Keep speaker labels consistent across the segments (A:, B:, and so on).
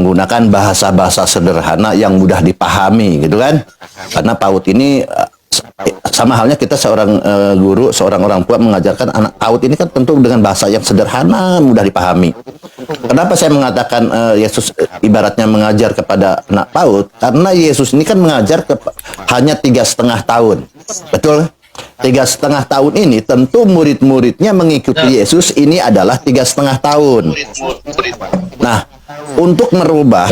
A: menggunakan bahasa-bahasa sederhana yang mudah dipahami gitu kan. Karena PAUD ini sama halnya kita seorang guru, seorang orang tua mengajarkan anak PAUD ini kan tentu dengan bahasa yang sederhana, mudah dipahami. Kenapa saya mengatakan Yesus ibaratnya mengajar kepada anak PAUD? Karena Yesus ini kan mengajar hanya 3,5 tahun, betul? 3,5 tahun ini tentu murid-muridnya mengikuti Yesus ini adalah 3,5 tahun. Nah, untuk merubah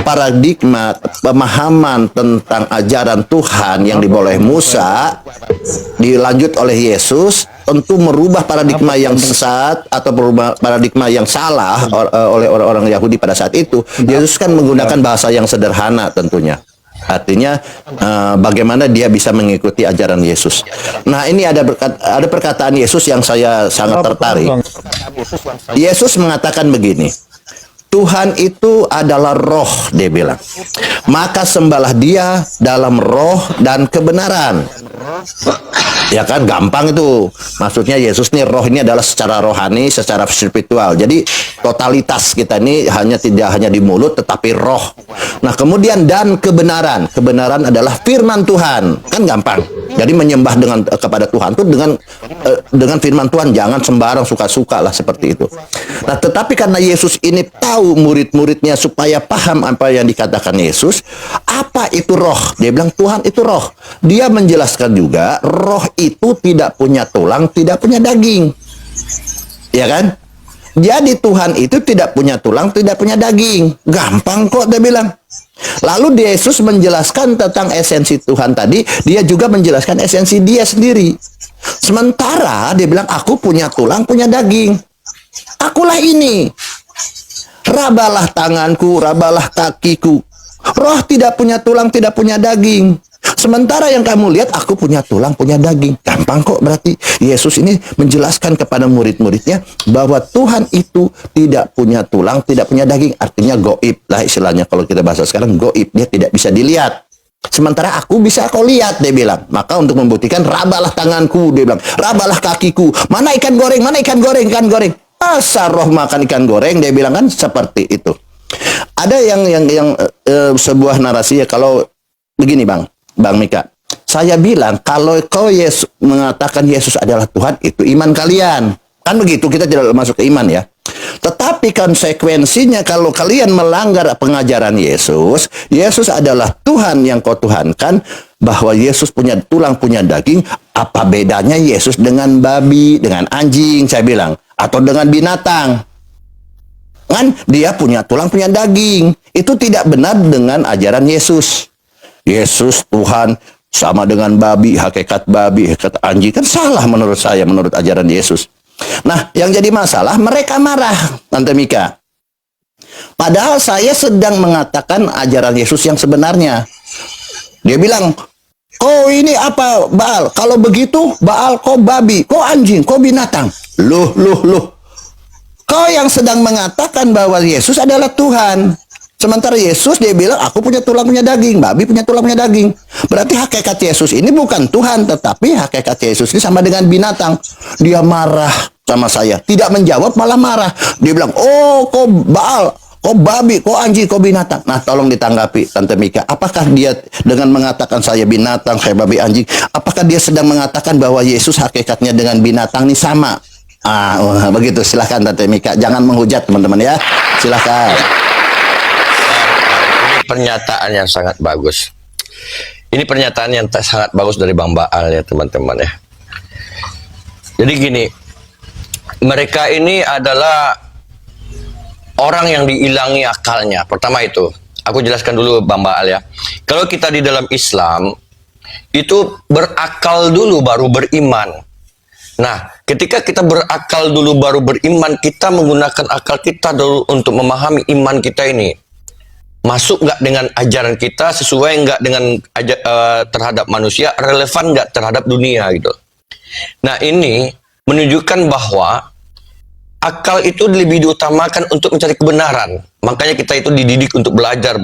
A: paradigma pemahaman tentang ajaran Tuhan yang dibawa oleh Musa dilanjut oleh Yesus, tentu merubah paradigma yang sesat atau merubah paradigma yang salah oleh orang-orang Yahudi pada saat itu. Yesus kan menggunakan bahasa yang sederhana tentunya. Artinya bagaimana dia bisa mengikuti ajaran Yesus. Nah, ini ada perkataan Yesus yang saya sangat tertarik. Yesus mengatakan begini, Tuhan itu adalah roh, dia bilang. Maka sembahlah dia dalam roh dan kebenaran. Ya kan, gampang itu. Maksudnya Yesus nih, roh ini adalah secara rohani, secara spiritual. Jadi totalitas kita ini tidak hanya di mulut, tetapi roh. Nah, kemudian dan kebenaran. Kebenaran adalah firman Tuhan. Kan gampang. Jadi menyembah kepada Tuhan itu dengan firman Tuhan, jangan sembarang suka-suka lah seperti itu. Nah, tetapi karena Yesus ini tahu murid-muridnya supaya paham apa yang dikatakan Yesus, apa itu roh? Dia bilang Tuhan itu roh. Dia menjelaskan juga roh itu tidak punya tulang, tidak punya daging. Ya kan? Jadi Tuhan itu tidak punya tulang, tidak punya daging. Gampang kok dia bilang. Lalu Yesus menjelaskan tentang esensi Tuhan tadi, dia juga menjelaskan esensi dia sendiri. Sementara dia bilang, aku punya tulang, punya daging. Akulah ini. Rabalah tanganku, rabalah kakiku. Roh tidak punya tulang, tidak punya daging. Sementara yang kamu lihat, aku punya tulang, punya daging. Gampang kok berarti. Yesus ini menjelaskan kepada murid-muridnya bahwa Tuhan itu tidak punya tulang, tidak punya daging. Artinya goib lah istilahnya. Kalau kita bahasa sekarang, goib. Dia tidak bisa dilihat. Sementara aku bisa kau lihat, dia bilang. Maka untuk membuktikan, rabalah tanganku, dia bilang. Rabalah kakiku. Mana ikan goreng, mana ikan goreng, ikan goreng. Asal roh makan ikan goreng, dia bilang kan seperti itu. Ada yang sebuah narasi ya, kalau begini Bang Mika, saya bilang kalau kau mengatakan Yesus adalah Tuhan, itu iman kalian. Kan begitu, kita tidak masuk ke iman ya. Tetapi konsekuensinya kalau kalian melanggar pengajaran Yesus, Yesus adalah Tuhan yang kau tuhankan, bahwa Yesus punya tulang, punya daging, apa bedanya Yesus dengan babi, dengan anjing, saya bilang, atau dengan binatang? Kan dia punya tulang, punya daging. Itu tidak benar dengan ajaran Yesus. Yesus Tuhan sama dengan babi, hakikat anjing, kan salah menurut saya, menurut ajaran Yesus. Nah, yang jadi masalah, mereka marah, Tante Mika. Padahal saya sedang mengatakan ajaran Yesus yang sebenarnya. Dia bilang, kau ini apa Baal? Kalau begitu, Baal kau babi, kau anjing, kau binatang. Loh. Kau yang sedang mengatakan bahwa Yesus adalah Tuhan. Sementara Yesus dia bilang, aku punya tulang, punya daging. Babi punya tulang, punya daging. Berarti hakikat Yesus ini bukan Tuhan, tetapi hakikat Yesus ini sama dengan binatang. Dia marah sama saya. Tidak menjawab, malah marah. Dia bilang, oh kau Baal, kau babi, kau anjing, kau binatang. Nah, tolong ditanggapi, Tante Mika. Apakah dia dengan mengatakan saya binatang, saya babi, anjing, apakah dia sedang mengatakan bahwa Yesus hakikatnya dengan binatang ini sama? Begitu. Silahkan Tante Mika. Jangan menghujat teman-teman ya. Silahkan.
B: Pernyataan yang sangat bagus. Ini pernyataan yang sangat bagus dari Bang Baal ya teman-teman ya. Jadi gini, mereka ini adalah orang yang dihilangi akalnya. Pertama itu, aku jelaskan dulu Bang Baal ya. Kalau kita di dalam Islam, itu berakal dulu baru beriman. Nah, ketika kita berakal dulu baru beriman, kita menggunakan akal kita dulu untuk memahami iman kita ini. Masuk nggak dengan ajaran kita, sesuai nggak dengan terhadap manusia, relevan nggak terhadap dunia gitu. Nah, ini menunjukkan bahwa akal itu lebih diutamakan untuk mencari kebenaran. Makanya kita itu dididik untuk belajar.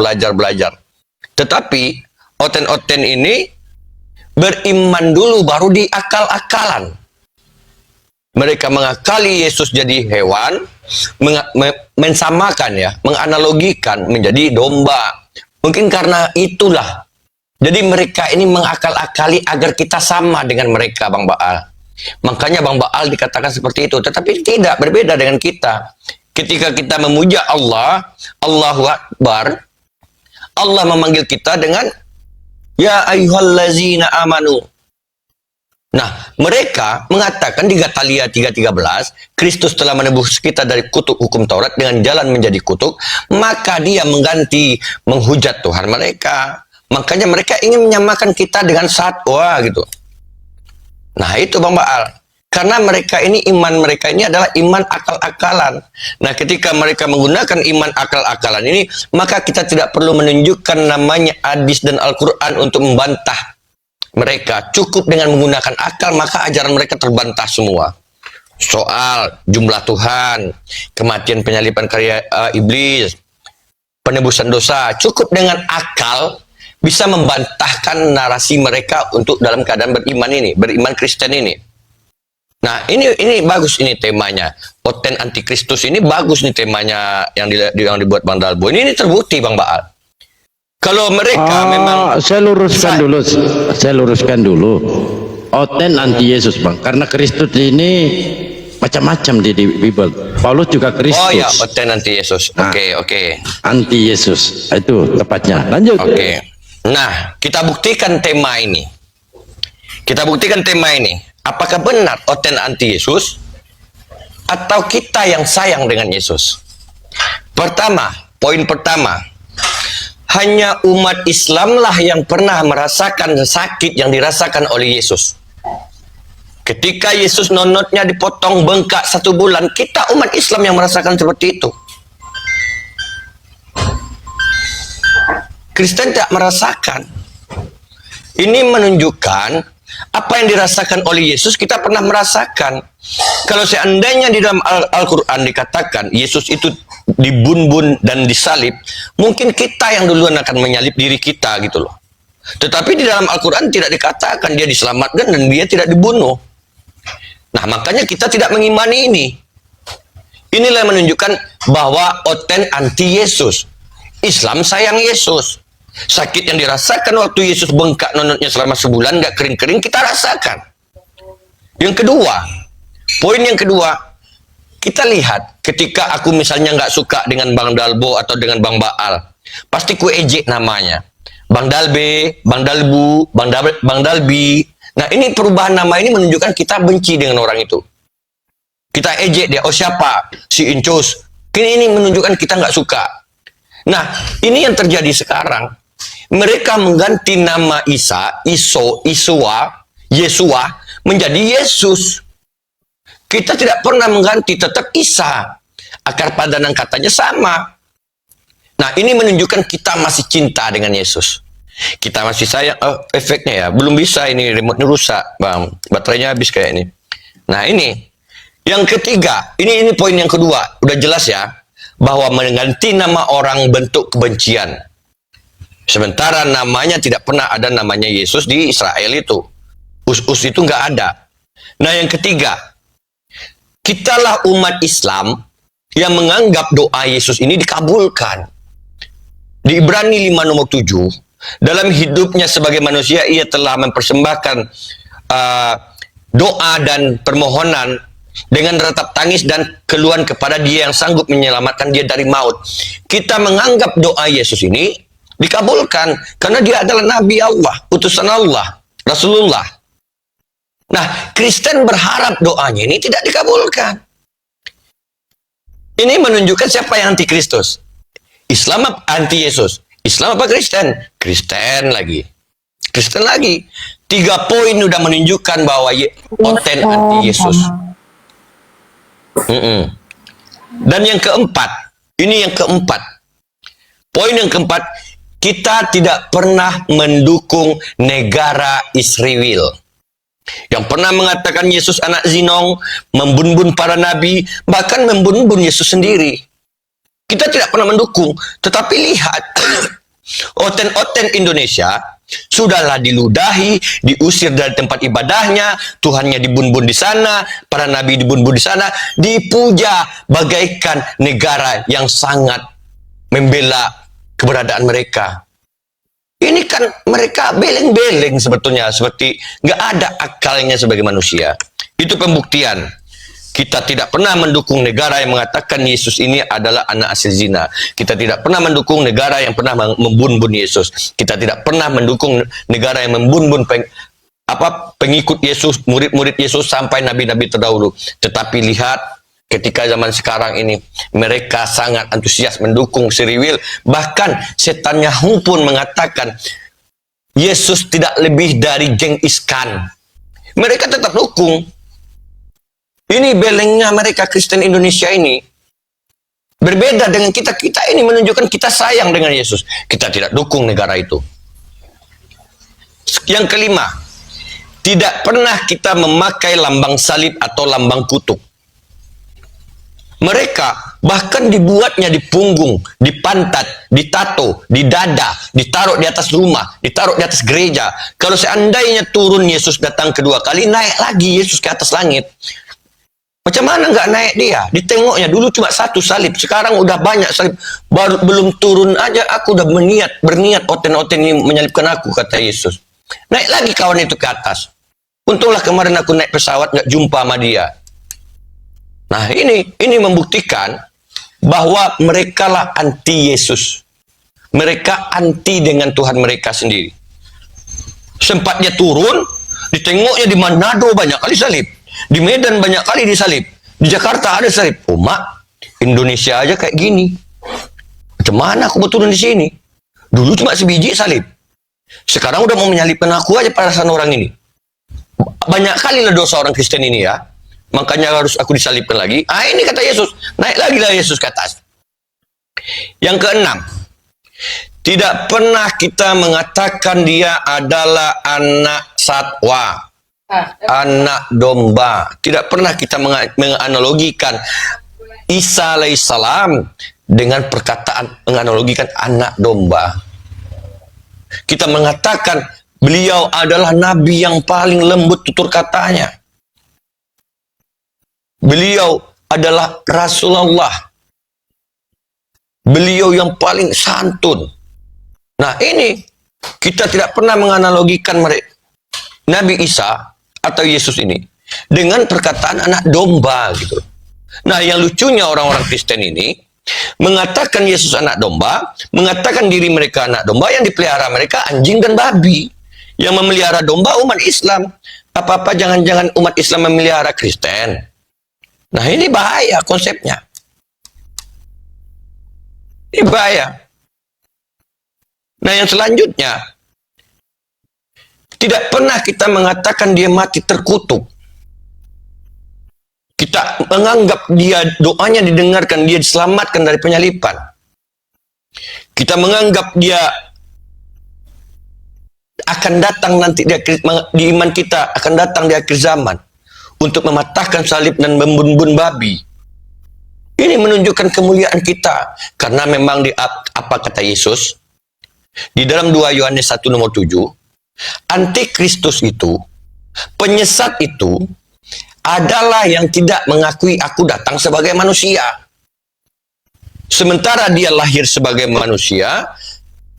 B: Tetapi oten-oten ini beriman dulu baru diakal-akalan. Mereka mengakali Yesus jadi hewan, mensamakan ya, menganalogikan menjadi domba. Mungkin karena itulah. Jadi mereka ini mengakal-akali agar kita sama dengan mereka, Bang Baal. Makanya Bang Baal dikatakan seperti itu. Tetapi tidak, berbeda dengan kita. Ketika kita memuja Allah, Allahu Akbar, Allah memanggil kita dengan Ya ayyuhallazina amanu. Nah, mereka mengatakan di Gatalia 3:13, Kristus telah menebus kita dari kutuk hukum Taurat dengan jalan menjadi kutuk, maka dia mengganti menghujat Tuhan mereka. Makanya mereka ingin menyamakan kita dengan satwa gitu. Nah, itu Bang Baal. Karena mereka ini, iman mereka ini adalah iman akal-akalan. Nah, ketika mereka menggunakan iman akal-akalan ini, maka kita tidak perlu menunjukkan namanya hadis dan Al-Quran untuk membantah mereka. Cukup dengan menggunakan akal, maka ajaran mereka terbantah semua. Soal jumlah Tuhan, kematian penyaliban karya iblis, penebusan dosa, cukup dengan akal bisa membantahkan narasi mereka untuk dalam keadaan beriman ini, beriman Kristen ini. Nah, ini bagus ini temanya. Oten antikristus ini bagus nih temanya yang dibuat Bang Dalbo. Ini terbukti Bang Baal. Kalau mereka memang
C: saya luruskan dulu. Oten anti Yesus, Bang. Karena Kristus ini macam-macam di Bible. Paulus juga Kristus.
B: Oh ya, oten anti Yesus. Oke.
C: Anti Yesus. Itu tepatnya. Lanjut.
B: Oke. Nah, kita buktikan tema ini. Apakah benar oten anti Yesus atau kita yang sayang dengan Yesus? Poin pertama, hanya umat Islamlah yang pernah merasakan sakit yang dirasakan oleh Yesus. Ketika Yesus nonotnya dipotong bengkak 1 bulan, kita umat Islam yang merasakan seperti itu. Kristen tidak merasakan. Ini menunjukkan apa yang dirasakan oleh Yesus kita pernah merasakan. Kalau seandainya di dalam Al-Quran dikatakan Yesus itu dibun-bun dan disalib, mungkin kita yang duluan akan menyalib diri kita gitu loh. Tetapi di dalam Al-Quran tidak dikatakan dia diselamatkan dan dia tidak dibunuh. Nah, makanya kita tidak mengimani ini. Inilah yang menunjukkan bahwa oten anti Yesus. Islam sayang Yesus. Sakit yang dirasakan waktu Yesus bengkak nonotnya selama sebulan, nggak kering-kering, kita rasakan. Poin yang kedua, kita lihat ketika aku misalnya nggak suka dengan Bang Dalbo atau dengan Bang Baal, pasti ku ejek namanya. Bang Dalbe, Bang Dalbu, Bang Dalbi. Nah, ini perubahan nama ini menunjukkan kita benci dengan orang itu. Kita ejek dia, oh siapa? Si Incus. Ini menunjukkan kita nggak suka. Nah, ini yang terjadi sekarang. Mereka mengganti nama Yesua menjadi Yesus. Kita tidak pernah mengganti, tetap Isa. Akar padanan katanya sama. Nah, ini menunjukkan kita masih cinta dengan Yesus. Kita masih sayang. Oh, efeknya ya, belum bisa ini, remote rusak, Bang. Baterainya habis kayak ini. Nah, ini. Yang ketiga, ini poin yang kedua. Udah jelas ya, bahwa mengganti nama orang bentuk kebencian. Sementara namanya tidak pernah ada namanya Yesus di Israel itu. Us-us itu nggak ada. Nah, yang ketiga, kitalah umat Islam yang menganggap doa Yesus ini dikabulkan. Di Ibrani 5:7, dalam hidupnya sebagai manusia ia telah mempersembahkan doa dan permohonan dengan ratap tangis dan keluhan kepada Dia yang sanggup menyelamatkan dia dari maut. Kita menganggap doa Yesus ini dikabulkan karena dia adalah Nabi Allah, utusan Allah, Rasulullah. Nah, Kristen berharap doanya ini tidak dikabulkan. Ini menunjukkan siapa yang anti Kristus. Islam anti Yesus. Islam apa Kristen? Kristen lagi. 3 poin udah menunjukkan bahwa oten anti Yesus. Dan yang keempat, poin yang keempat, kita tidak pernah mendukung negara Israel yang pernah mengatakan Yesus anak zinong, membun-bun para nabi, bahkan membun-bun Yesus sendiri. Kita tidak pernah mendukung. Tetapi lihat, oten-oten Indonesia Sudahlah diludahi, diusir dari tempat ibadahnya, Tuhannya dibun-bun di sana, para nabi dibun-bun di sana, dipuja bagaikan negara yang sangat membela keberadaan mereka. Ini kan mereka beleng-beleng sebetulnya, seperti nggak ada akalnya sebagai manusia. Itu pembuktian. Kita tidak pernah mendukung negara yang mengatakan Yesus ini adalah anak hasil zina. Kita tidak pernah mendukung negara yang pernah membun-bun Yesus. Kita tidak pernah mendukung negara yang membun-bun pengikut Yesus, murid-murid Yesus sampai nabi-nabi terdahulu. Tetapi lihat ketika zaman sekarang ini, mereka sangat antusias mendukung Free Will. Bahkan setan Yahoo pun mengatakan Yesus tidak lebih dari Genghis Khan. Mereka tetap dukung. Ini belengnya mereka Kristen Indonesia ini. Berbeda dengan kita. Kita ini menunjukkan kita sayang dengan Yesus. Kita tidak dukung negara itu. Yang kelima, tidak pernah kita memakai lambang salib atau lambang kutuk. Mereka bahkan dibuatnya di punggung, di pantat, ditato, di dada, ditaruh di atas rumah, ditaruh di atas gereja. Kalau seandainya turun Yesus datang kedua kali, naik lagi Yesus ke atas langit. Macam mana nggak naik dia? Ditengoknya dulu cuma satu salib, sekarang udah banyak salib. Baru belum turun aja aku udah berniat oten-oten ini menyalibkan aku, kata Yesus. Naik lagi kawan itu ke atas. Untunglah kemarin aku naik pesawat nggak jumpa sama dia. Nah ini membuktikan bahwa mereka lah anti Yesus. Mereka anti dengan Tuhan mereka sendiri. Sempat dia turun, ditengoknya di Manado banyak kali salib. Di Medan banyak kali disalib. Di Jakarta ada salib. Oh mak, Indonesia aja kayak gini. Macam mana aku mau turun di sini? Dulu cuma sebiji salib. Sekarang udah mau menyalibkan aku aja perasaan orang ini. Banyak kali lah dosa orang Kristen ini ya. Makanya harus aku disalibkan lagi. Ini kata Yesus. Naik lagi lah Yesus ke atas. Yang keenam. Tidak pernah kita mengatakan dia adalah anak satwa. Anak domba. Tidak pernah kita menganalogikan Isa alaihissalam dengan perkataan menganalogikan anak domba. Kita mengatakan beliau adalah nabi yang paling lembut tutur katanya. Beliau adalah Rasulullah. Beliau yang paling santun. Nah ini kita tidak pernah menganalogikan mereka, Nabi Isa atau Yesus ini dengan perkataan anak domba gitu. Nah yang lucunya orang-orang Kristen ini mengatakan Yesus anak domba, mengatakan diri mereka anak domba, yang dipelihara mereka anjing dan babi. Yang memelihara domba umat Islam. Apa-apa jangan-jangan umat Islam memelihara Kristen. Nah ini bahaya konsepnya. Ini bahaya. Nah yang selanjutnya, tidak pernah kita mengatakan dia mati terkutuk. Kita menganggap dia doanya didengarkan, dia diselamatkan dari penyalipan. Kita menganggap dia akan datang nanti di iman kita akan datang di akhir zaman untuk mematahkan salib dan membun-bun babi. Ini menunjukkan kemuliaan kita karena memang apa kata Yesus di dalam 2 Yohanes 1 nomor 7, antikristus itu, penyesat itu adalah yang tidak mengakui aku datang sebagai manusia. Sementara dia lahir sebagai manusia,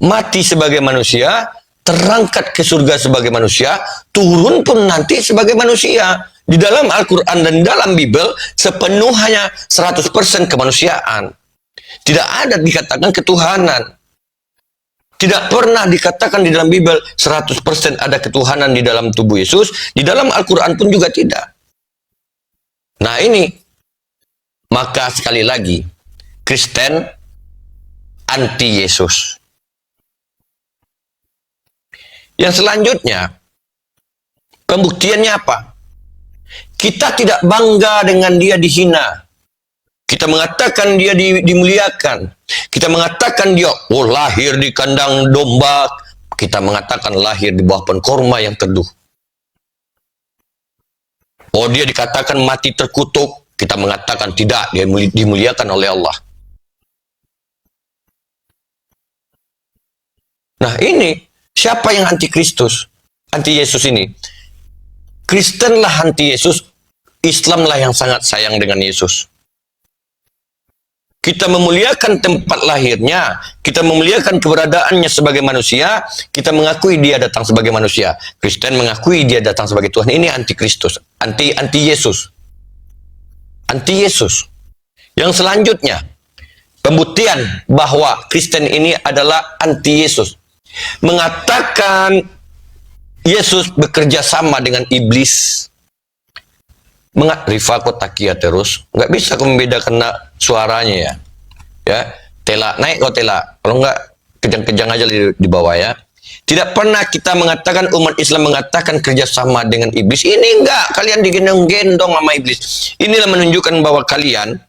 B: mati sebagai manusia, terangkat ke surga sebagai manusia, turun pun nanti sebagai manusia. Di dalam Al-Quran dan di dalam Bible sepenuhnya 100% kemanusiaan. Tidak ada dikatakan ketuhanan. Tidak pernah dikatakan di dalam Bible 100% ada ketuhanan di dalam tubuh Yesus. Di dalam Al-Quran pun juga tidak. Nah ini, maka sekali lagi, Kristen anti Yesus. Yang selanjutnya, pembuktiannya apa? Kita tidak bangga dengan dia dihina. Kita mengatakan dia dimuliakan. Kita mengatakan dia lahir di kandang domba. Kita mengatakan lahir di bawah pohon korma yang teduh. Oh dia dikatakan mati terkutuk. Kita mengatakan tidak, dia dimuliakan oleh Allah. Nah ini Siapa yang anti Kristus? Anti Yesus ini? Kristenlah anti Yesus, Islamlah yang sangat sayang dengan Yesus. Kita memuliakan tempat lahirnya, kita memuliakan keberadaannya sebagai manusia, kita mengakui dia datang sebagai manusia. Kristen mengakui dia datang sebagai Tuhan. Ini anti Kristus, anti Yesus. Anti Yesus. Yang selanjutnya, pembuktian bahwa Kristen ini adalah anti Yesus. Mengatakan Yesus bekerja sama dengan iblis. Rifa kok takia terus, nggak bisa kau membedakan suaranya ya. Ya, tela naik kau tela, kalau nggak kejang-kejang aja di bawah ya. Tidak pernah kita mengatakan, umat Islam mengatakan kerjasama dengan iblis. Ini enggak, kalian digendong-gendong sama iblis. Inilah menunjukkan bahwa kalian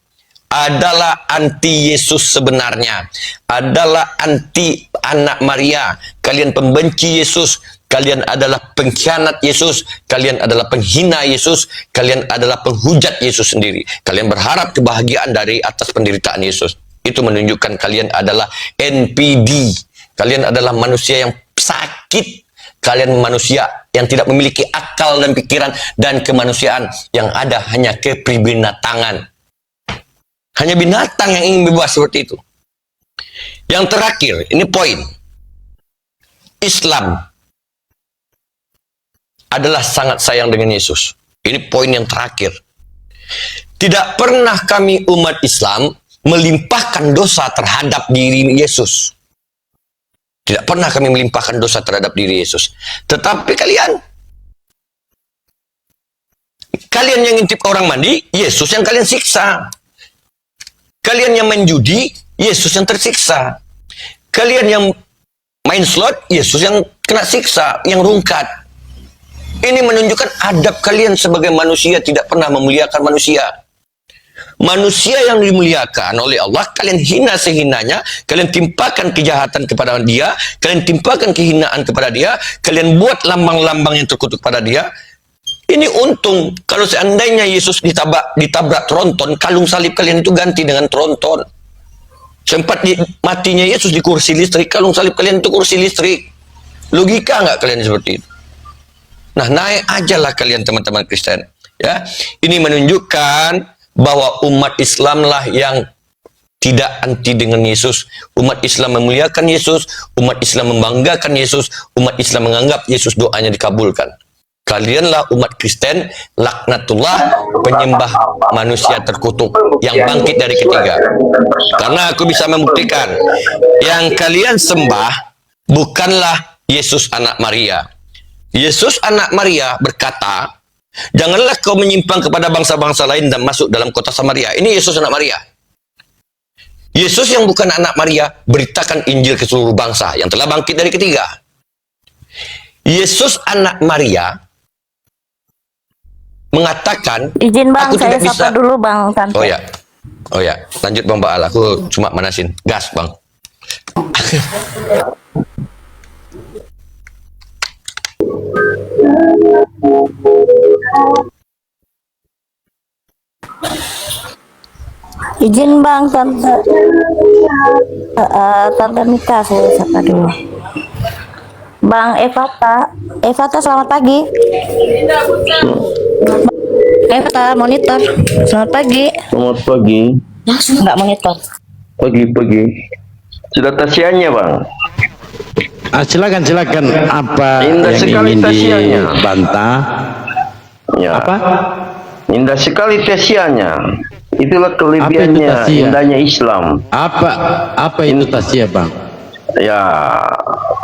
B: adalah anti Yesus sebenarnya, adalah anti anak Maria. Kalian pembenci Yesus, kalian adalah pengkhianat Yesus, kalian adalah penghina Yesus, kalian adalah penghujat Yesus sendiri. Kalian berharap kebahagiaan dari atas penderitaan Yesus. Itu menunjukkan kalian adalah NPD. Kalian adalah manusia yang sakit. Kalian manusia yang tidak memiliki akal dan pikiran dan kemanusiaan. Yang ada hanya kepribinatangan. Hanya binatang yang ingin bebas seperti itu. Yang terakhir, ini poin. Islam adalah sangat sayang dengan Yesus. Ini poin yang terakhir. Tidak pernah kami umat Islam melimpahkan dosa terhadap diri Yesus. Tidak pernah kami melimpahkan dosa terhadap diri Yesus. Tetapi kalian yang ngintip orang mandi, Yesus yang kalian siksa. Kalian yang main judi, Yesus yang tersiksa. Kalian yang main slot, Yesus yang kena siksa, yang rungkat. Ini menunjukkan adab kalian sebagai manusia tidak pernah memuliakan manusia. Manusia yang dimuliakan oleh Allah, kalian hina sehinanya, kalian timpakan kejahatan kepada dia, kalian timpakan kehinaan kepada dia, kalian buat lambang-lambang yang terkutuk pada dia. Ini untung kalau seandainya Yesus ditabrak tronton, kalung salib kalian itu ganti dengan tronton. Sempat matinya Yesus di kursi listrik, kalung salib kalian itu kursi listrik. Logika nggak kalian seperti itu? Nah, naik aja lah kalian teman-teman Kristen. Ya, ini menunjukkan bahwa umat Islamlah yang tidak anti dengan Yesus. Umat Islam memuliakan Yesus, umat Islam membanggakan Yesus, umat Islam menganggap Yesus doanya dikabulkan. Kalianlah umat Kristen, laknatullah, penyembah manusia terkutuk yang bangkit dari ketiga. Karena aku bisa membuktikan, yang kalian sembah bukanlah Yesus anak Maria. Yesus anak Maria berkata, janganlah kau menyimpang kepada bangsa-bangsa lain dan masuk dalam kota Samaria. Ini Yesus anak Maria. Yesus yang bukan anak Maria, beritakan Injil ke seluruh bangsa yang telah bangkit dari ketiga. Yesus anak Maria mengatakan,
D: izin bang,
B: aku
D: saya
B: tidak bisa.
D: sapa dulu bang Tante.
B: Oh ya, lanjut Bang Baal, aku cuma manasin, gas Bang.
D: Izin bang Tante. Tante Mika saya sapa dulu. Bang Evata selamat pagi. Evata monitor. Selamat pagi.
E: Selamat pagi.
D: Enggak monitor.
E: Pagi. Sudah tasiannya, Bang?
C: Silakan apa
E: Indah
C: yang
E: sekali
C: ingin
E: tasiannya.
C: dibantah?
E: Ya.
C: Apa?
E: Indah sekali tasiannya. Itulah kelebihannya,
C: tasia?
E: indahnya Islam.
C: Apa itu tasia, Bang?
E: Ya,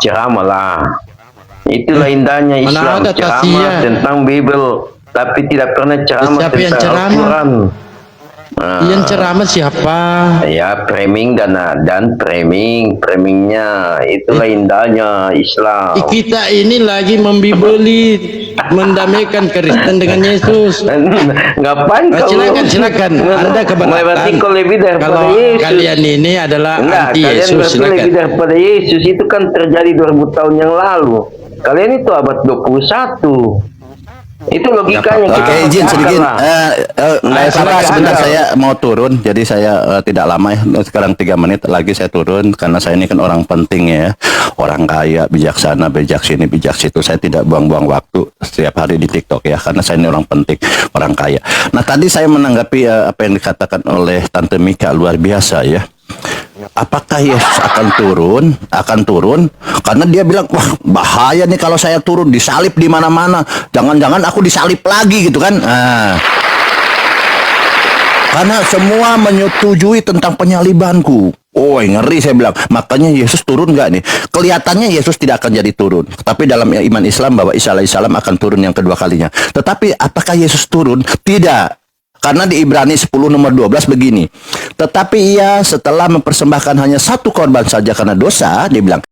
E: ceramah lah. Itulah indahnya
C: Mana
E: Islam,
C: ada
E: ceramah
C: tasia?
E: tentang Bible, tapi tidak pernah ceramah
C: Siapa yang
E: tentang
C: ceramah?
E: Al-Quran. Nah,
C: Yang ceramah siapa?
E: ya framing dan framingnya itulah indahnya Islam.
C: Kita ini lagi membibeli, mendamaikan Kristen dengan Yesus.
E: Ngapain kau?
C: Silakan. Anda keberatan.
E: Berarti kau lebih daripada
C: Kalau
E: Yesus.
C: kalian ini adalah
E: Enggak,
C: anti
E: kalian
C: Yesus,
E: berarti
C: silakan.
E: lebih daripada Yesus. Itu kan terjadi 2000 tahun yang lalu. Kalian itu abad 21. Itu logikanya.
A: Oke, izin sedikit. Pak, sebentar
E: akal.
A: saya mau turun, jadi saya tidak lama ya. Sekarang 3 menit lagi saya turun karena saya ini kan orang penting ya. orang kaya, bijaksana, bijak sini, bijak situ. Saya tidak buang-buang waktu setiap hari di TikTok ya, karena saya ini orang penting, orang kaya. Nah, tadi saya menanggapi apa yang dikatakan oleh Tante Mika, luar biasa ya. Apakah Yesus akan turun? Akan turun karena dia bilang, wah bahaya nih kalau saya turun, disalib di mana-mana. Jangan-jangan aku disalib lagi gitu kan? Nah, karena semua menyetujui tentang penyalibanku. Oh, ngeri saya bilang. Makanya Yesus turun nggak nih? Kelihatannya Yesus tidak akan jadi turun. Tapi dalam iman Islam bahwa Isa alaihissalam akan turun yang kedua kalinya. Tetapi apakah Yesus turun? Tidak. Karena di Ibrani 10 nomor 12 begini. Tetapi ia setelah mempersembahkan hanya satu korban saja karena dosa, dia bilang,